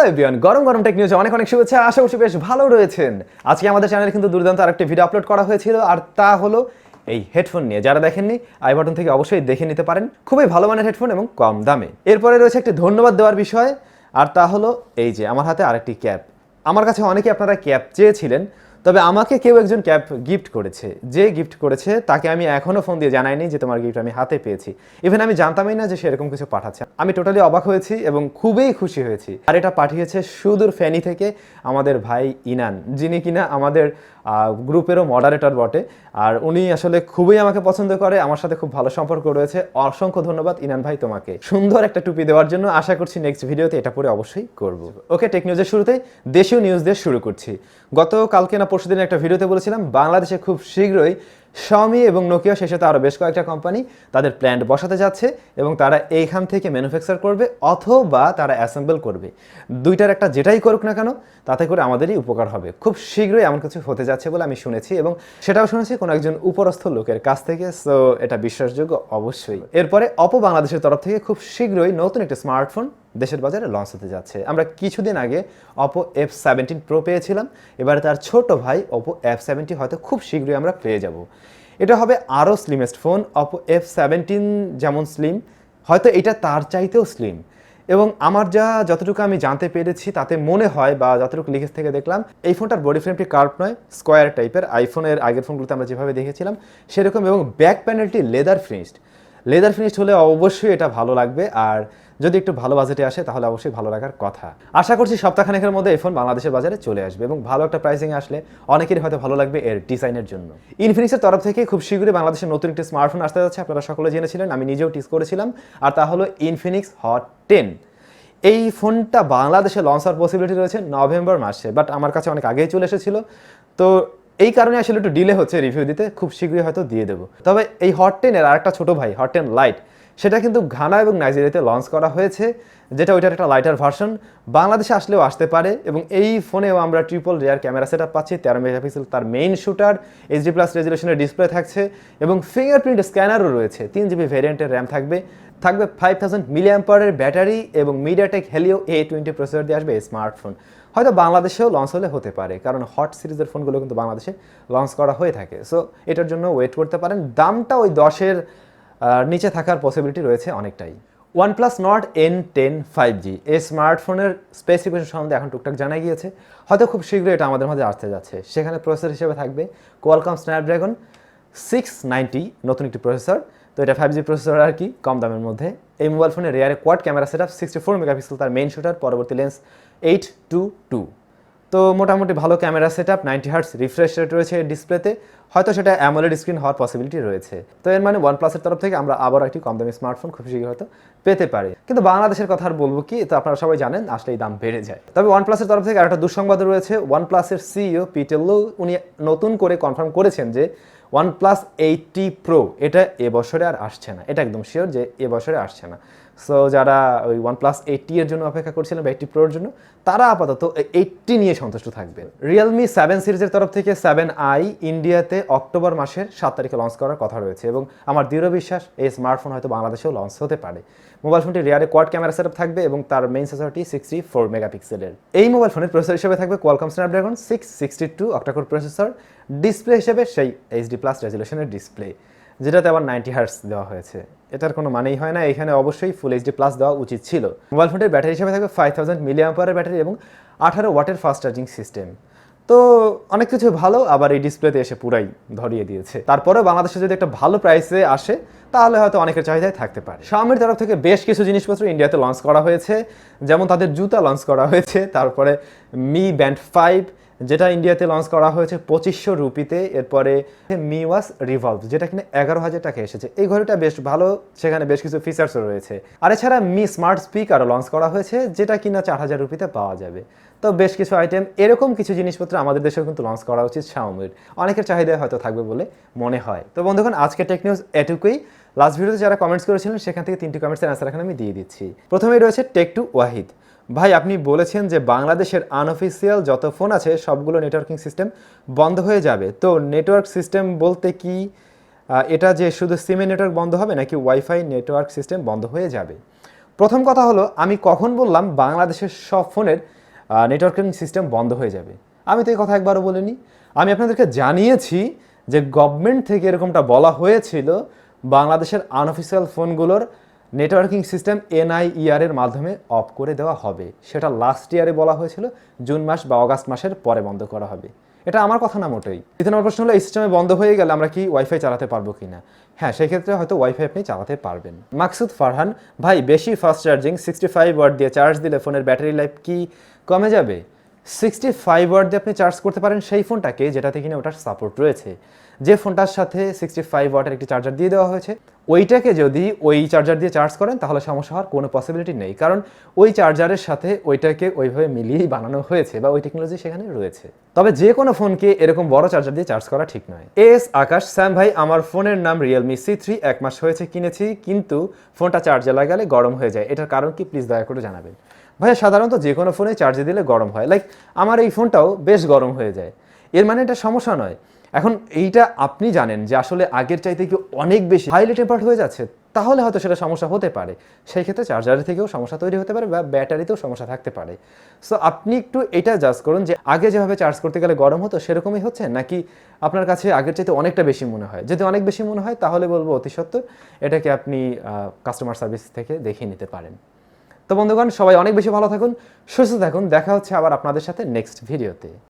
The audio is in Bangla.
এভরিওয়ান, গরম গরম টেক নিউজে অনেক অনেক শুভেচ্ছা। আশা করছি বেশ ভালো রয়েছেন। আজকে আমাদের চ্যানেলে কিন্তু দুর্দান্ত আরেকটি ভিডিও আপলোড করা হয়েছিল, আর তা হলো এই হেডফোন নিয়ে। যারা দেখেননি আই বাটন থেকে অবশ্যই দেখে নিতে পারেন। খুবই ভালো মানের হেডফোন এবং কম দামে। এরপরে রয়েছে একটি ধন্যবাদ দেওয়ার বিষয়, আর তা হলো এই যে আমার হাতে আরেকটি ক্যাপ। আমার কাছে অনেকে আপনারা ক্যাপ চেয়েছিলেন, তবে আমাকে কেউ একজন ক্যাপ গিফট করেছে। যে গিফট করেছে তাকে আমি এখনও ফোন দিয়ে জানাইনি যে তোমার গিফট আমি হাতে পেয়েছি। ইভেন আমি জানতামই না যে সেরকম কিছু পাঠাচ্ছে। আমি টোটালি অবাক হয়েছি এবং খুবই খুশি হয়েছি। আর এটা পাঠিয়েছে সুদূর ফেনী থেকে আমাদের ভাই ইনান, যিনি কিনা আমাদের গ্রুপেরও মডারেটর বটে। আর উনি আসলে খুবই আমাকে পছন্দ করে, আমার সাথে খুব ভালো সম্পর্ক রয়েছে। অসংখ্য ধন্যবাদ ইনান ভাই তোমাকে সুন্দর একটা টুপি দেওয়ার জন্য। আশা করছি নেক্সট ভিডিওতে এটা পরে অবশ্যই করব। ওকে, টেক নিউজের শুরুতেই দেশীয় নিউজ দিয়ে শুরু করছি। গতকালকে না পরশুদিন একটা ভিডিওতে বলেছিলাম বাংলাদেশে খুব শীঘ্রই শাওমি এবং নোকিয়া, শেষে তো আরও বেশ কয়েকটা কোম্পানি তাদের প্ল্যান্ট বসাতে যাচ্ছে এবং তারা এইখান থেকে ম্যানুফ্যাকচার করবে অথবা তারা অ্যাসেম্বল করবে। দুইটার একটা যেটাই করুক না কেন, তাতে করে আমাদেরই উপকার হবে। খুব শীঘ্রই এমন কিছু হতে যাচ্ছে বলে আমি শুনেছি, এবং সেটাও শুনেছি কোনো একজন উপরস্থ লোকের কাছ থেকে। সো এটা বিশ্বাসযোগ্য অবশ্যই। এরপরে অপো বাংলাদেশের তরফ থেকে খুব শীঘ্রই নতুন একটি স্মার্টফোন দেশের বাজারে লঞ্চ হতে যাচ্ছে। আমরা কিছুদিন আগে Oppo F17 Pro পেয়েছিলাম, এবারে তার ছোট ভাই Oppo F70 হয়তো খুব শীঘ্রই আমরা পেয়ে যাব। এটা হবে আরও স্লিমেস্ট ফোন। Oppo F17 যেমন স্লিম, হয়তো এটা তার চাইতেও স্লিম। এবং আমার যতটুকু আমি জানতে পেরেছি তাতে মনে হয়, বা যতটুকু লিখেজ থেকে দেখলাম, এই ফোনটার বডি ফ্রেমটি কার্ভ নয়, স্কোয়ার টাইপের। আইফোনের আগের ফোনগুলোতে আমরা যেভাবে দেখেছিলাম সেরকম, এবং ব্যাক প্যানেলটি লেদার ফিনিশড হলে অবশ্যই এটা ভালো লাগবে। আর যদি একটু ভালো বাজেটে আসে তাহলে অবশ্যই ভালো লাগার কথা। আশা করছি সপ্তাহখানেকের মধ্যে এই ফোন বাংলাদেশের বাজারে চলে আসবে, এবং ভালো একটা প্রাইসিংয়ে আসলে অনেকেরই হয়তো ভালো লাগবে এর ডিজাইনের জন্য। ইনফিনিক্সের তরফ থেকে খুব শীঘ্রই বাংলাদেশের নতুন একটি স্মার্টফোন আসতে যাচ্ছে, আপনারা সকলে জেনেছিলেন, আমি নিজেও টিস করেছিলাম। আর তা হলো ইনফিনিক্স হট 10। এই ফোনটা বাংলাদেশে লঞ্চ হওয়ার পসিবিলিটি রয়েছে নভেম্বর মাসে, বাট আমার কাছে অনেক আগেই চলে এসেছিল। তো এই কারণে আসলে একটু ডিলে হচ্ছে রিভিউ দিতে, খুব শীঘ্রই হয়তো দিয়ে দেবো। তবে এই হট 10-এর আরেকটা ছোটো ভাই হট 10 লাইট, সেটা কিন্তু ঘানা এবং নাইজেরিয়াতে লঞ্চ করা হয়েছে, যেটা ওইটার একটা লাইটার ভার্সন। বাংলাদেশে আসলেও আসতে পারে, এবং এই ফোনেও আমরা triple rare camera set up পাচ্ছি। 13 মেগাপিক্সেল তার মেইন শুটার, HD+ রেজলিউশনের ডিসপ্লে থাকছে, এবং ফিঙ্গারপ্রিন্ট স্ক্যানারও রয়েছে। 3GB ভ্যারিয়েন্টের র্যাম থাকবে 5000 mAh ব্যাটারি, এবং মিডিয়াটেক হেলিও A20 প্রসেসর দিয়ে আসবে এই স্মার্টফোন। হয়তো বাংলাদেশেও লঞ্চ হলে হতে পারে, কারণ হট সিরিজের ফোনগুলো কিন্তু বাংলাদেশে লঞ্চ করা হয়ে থাকে। সো এটার জন্য ওয়েট করতে পারেন। দামটা ওই 10-এর নিচে থাকার পসিবিলিটি রয়েছে অনেকটাই। OnePlus Nord N10 5G এই স্মার্টফোনের স্পেসিফিকেশন সম্বন্ধে এখন টুকটাক জানা গিয়েছে, হয়তো খুব শীঘ্রই এটা আমাদের মাঝে আসতে যাচ্ছে। সেখানে প্রসেসর হিসেবে থাকবে Qualcomm Snapdragon 690, নতুন একটি প্রসেসর। তো এটা 5G প্রসেসর আর কি, কম দামের মধ্যে। এই মোবাইল ফোনের রেয়ারে quad camera set up, 64 megapixel তার মেইন শুটার, পরবর্তী লেন্স 822। তো মোটামুটি ভালো camera set up, 90 hertz refresh rate রয়েছে ডিসপ্লেতে, হয়তো সেটা অ্যামোলেড স্ক্রিন হওয়ার পসিবিলিটি রয়েছে। তো এর মানে OnePlus-এর তরফ থেকে আমরা আবার একটি কম দামি স্মার্টফোন খুব শীঘ্রই হয়তো পেতে পারি। কিন্তু বাংলাদেশের কথা আর বলবো কি, তো আপনারা সবাই জানেন আসলেই দাম বেড়ে যায়। তবে OnePlus-এর তরফ থেকে আরেকটা দুঃসংবাদ রয়েছে। OnePlus-এর সিইও পিটার লু, উনি নতুন করে কনফার্ম করেছেন যে OnePlus 80 Pro এটা এবছরে আর আসছে না। এটা একদম শিওর যে এবছরে আসছে না। সো যারা ওই OnePlus 80 এর জন্য অপেক্ষা করছিলেন বা 80 Pro-র জন্য, তারা আপাতত 80 নিয়ে সন্তুষ্ট থাকবেন। Realme 7 সিরিজের তরফ থেকে 7i ইন্ডিয়াতে অক্টোবর মাসের 7 তারিখে লঞ্চ করার কথা রয়েছে, এবং আমার দৃঢ় বিশ্বাস এই স্মার্টফোন হয়তো বাংলাদেশেও লঞ্চ হতে পারে। মোবাইল ফোনটি রিয়ারে কোয়াড ক্যামেরা সেটআপ থাকবে, এবং তার মেইন সেন্সরটি 64 মেগাপিক্সেলের। এই মোবাইল ফোনের প্রসেসর হিসেবে থাকবে Qualcomm Snapdragon 662 octa-core processor. Display হিসেবে সেই HD+ রেজলিউশনের ডিসপ্লে, যেটাতে আবার 90 হার্টজ দেওয়া হয়েছে। এটার কোনো মানেই হয় না, এখানে অবশ্যই ফুল HD+ দেওয়া উচিত ছিল। মোবাইল ফোনের ব্যাটারি হিসেবে থাকবে 5000 mAh ব্যাটারি, এবং 18 ওয়াটের ফাস্ট চার্জিং সিস্টেম। তো অনেক কিছু ভালো, আবার এই ডিসপ্লেতে এসে পুরাই ধরিয়ে দিয়েছে। তারপরেও বাংলাদেশে যদি একটা ভালো প্রাইসে আসে তাহলে হয়তো অনেকের চাহিদায় থাকতে পারে। শাওমির তরফ থেকে বেশ কিছু জিনিসপত্র ইন্ডিয়াতে লঞ্চ করা হয়েছে, যেমন তাদের জুতা লঞ্চ করা হয়েছে, তারপরে Mi Band 5 যেটা ইন্ডিয়াতে লঞ্চ করা হয়েছে 2500 রুপিতে। এরপরে Mi Watch Revolve, যেটা কিনা 11,000 টাকা এসেছে। এই ঘড়িটা বেশ ভালো, সেখানে বেশ কিছু ফিচার্সও রয়েছে। আর এছাড়া Mi স্মার্ট স্পিকারও লঞ্চ করা হয়েছে, যেটা কিনা 4000 রুপিতে পাওয়া যাবে। তো বেশ কিছু আইটেম, এরকম কিছু জিনিসপত্র আমাদের দেশেও কিন্তু লঞ্চ করা উচিত শাওমির। অনেকের চাহিদা হয়তো থাকবে বলে মনে হয়। তো বন্ধুগণ, আজকে টেক নিউজ এটুকুই। লাস্ট ভিডিওতে যারা কমেন্টস করেছিলেন সেখান থেকে 3টি কমেন্টসের অ্যান্সার এখন আমি দিয়ে দিচ্ছি। প্রথমেই রয়েছে টেক টু ওয়াহিদ ভাই, আপনি বলেছেন যে বাংলাদেশের আনঅফিসিয়াল যত ফোন আছে সবগুলো নেটওয়ার্কিং সিস্টেম বন্ধ হয়ে যাবে। তো নেটওয়ার্ক সিস্টেম বলতে কি এটা যে শুধু সিমে নেটওয়ার্ক বন্ধ হবে, নাকি ওয়াইফাই নেটওয়ার্ক সিস্টেম বন্ধ হয়ে যাবে? প্রথম কথা হলো, আমি কখন বললাম বাংলাদেশের সব ফোনের নেটওয়ার্কিং সিস্টেম বন্ধ হয়ে যাবে? আমি তো এই কথা একবারও বলিনি। আমি আপনাদেরকে জানিয়েছি যে গভর্নমেন্ট থেকে এরকমটা বলা হয়েছিল, বাংলাদেশের আনঅফিসিয়াল ফোনগুলোর নেটওয়ার্কিং সিস্টেম NIER এর মাধ্যমে অফ করে দেওয়া হবে। সেটা লাস্ট ইয়ারে বলা হয়েছিল, জুন মাস বা অগাস্ট মাসের পরে বন্ধ করা হবে। এটা আমার কথা না মোটেই। দ্বিতীয় নম্বর প্রশ্ন হলো, এই সিস্টেমে বন্ধ হয়ে গেলে আমরা কি ওয়াইফাই চালাতে পারবো কিনা? হ্যাঁ, সেই ক্ষেত্রে হয়তো ওয়াইফাই আপনি চালাতে পারবেন। মাকসুদ ফারহান ভাই, বেশি ফাস্ট চার্জিং 65 ওয়াট দিয়ে চার্জ দিলে ফোনের ব্যাটারি লাইফ কি কমে যাবে? 65 ওয়াট দিয়ে আপনি চার্জ করতে পারেন সেই ফোনটাকে যেটাতে কিনা ওটার সাপোর্ট রয়েছে। যে ফোনটার সাথে 65 ওয়াটের একটি চার্জার দিয়ে দেওয়া হয়েছে, ওইটাকে যদি ওই চার্জার দিয়ে চার্জ করেন তাহলে সমস্যা হওয়ার কোনো পসিবিলিটি নেই, কারণ ওই চার্জারের সাথে ওইটাকে ওইভাবে মিলিয়েই বানানো হয়েছে বা ওই টেকনোলজি সেখানে রয়েছে। তবে যে কোনো ফোনকে এরকম বড় চার্জার দিয়ে চার্জ করা ঠিক নয়। আকাশ, স্যাম ভাই, আমার ফোনের নাম realme C3, 1 মাস হয়েছে কিনেছি, কিন্তু ফোনটা চার্জে লাগালে গরম হয়ে যায়, এটার কারণ কি প্লিজ দয়া করে জানাবেন। ভাইয়া, সাধারণত যে কোনো ফোনে চার্জে দিলে গরম হয়, লাইক আমার এই ফোনটাও বেশ গরম হয়ে যায়, এর মানে এটা সমস্যা নয়। এখন এইটা আপনি জানেন যে আসলে আগের চাইতে কি অনেক বেশি হাইলি টেম্পার্ড হয়ে যাচ্ছে, তাহলে হয়তো সেটা সমস্যা হতে পারে। সেই ক্ষেত্রে চার্জারের থেকেও সমস্যা তৈরি হতে পারে বা ব্যাটারিতেও সমস্যা থাকতে পারে। সো আপনি একটু এটা জাজ করুন যে আগে যেভাবে চার্জ করতে গেলে গরম হতো সেরকমই হচ্ছে, নাকি আপনার কাছে আগের চাইতে অনেকটা বেশি মনে হয়। যদি অনেক বেশি মনে হয় তাহলে বলবো অতি সত্বর এটাকে আপনি কাস্টমার সার্ভিস থেকে দেখিয়ে নিতে পারেন। তো বন্ধুগণ, সবাই অনেক বেশি ভালো থাকুন, সুস্থ থাকুন, দেখা হচ্ছে আবার আপনাদের সাথে নেক্সট ভিডিওতে।